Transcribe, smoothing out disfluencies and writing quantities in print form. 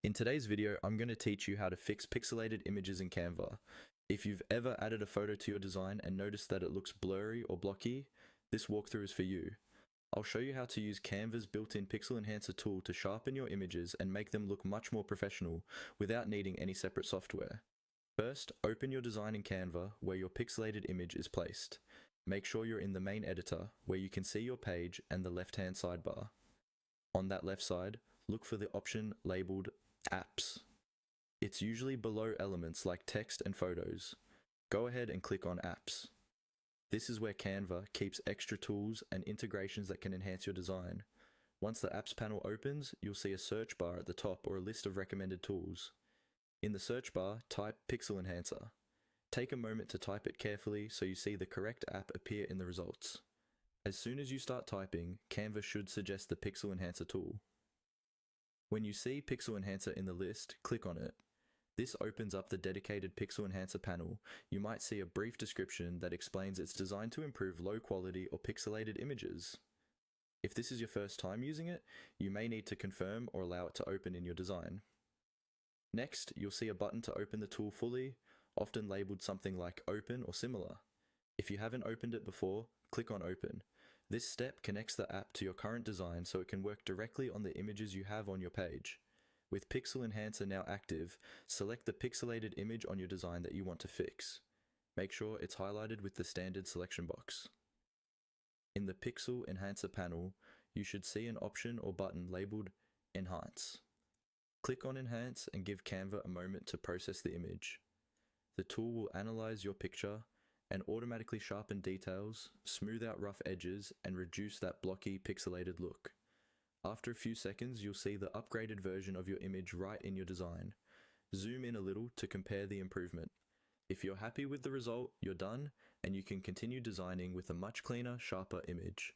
In today's video, I'm going to teach you how to fix pixelated images in Canva. If you've ever added a photo to your design and noticed that it looks blurry or blocky, this walkthrough is for you. I'll show you how to use Canva's built-in pixel enhancer tool to sharpen your images and make them look much more professional without needing any separate software. First, open your design in Canva where your pixelated image is placed. Make sure you're in the main editor where you can see your page and the left-hand sidebar. On that left side, look for the option labeled Apps. It's usually below elements like text and photos. Go ahead and click on Apps. This is where Canva keeps extra tools and integrations that can enhance your design. Once the Apps panel opens, you'll see a search bar at the top or a list of recommended tools. In the search bar, type Pixel Enhancer. Take a moment to type it carefully so you see the correct app appear in the results. As soon as you start typing, Canva should suggest the Pixel Enhancer tool. When you see Pixel Enhancer in the list, click on it. This opens up the dedicated Pixel Enhancer panel. You might see a brief description that explains it's designed to improve low quality or pixelated images. If this is your first time using it, you may need to confirm or allow it to open in your design. Next, you'll see a button to open the tool fully, often labeled something like Open or similar. If you haven't opened it before, click on Open. This step connects the app to your current design so it can work directly on the images you have on your page. With Pixel Enhancer now active, select the pixelated image on your design that you want to fix. Make sure it's highlighted with the standard selection box. In the Pixel Enhancer panel, you should see an option or button labeled Enhance. Click on Enhance and give Canva a moment to process the image. The tool will analyze your picture and automatically sharpen details, smooth out rough edges, and reduce that blocky, pixelated look. After a few seconds, you'll see the upgraded version of your image right in your design. Zoom in a little to compare the improvement. If you're happy with the result, you're done, and you can continue designing with a much cleaner, sharper image.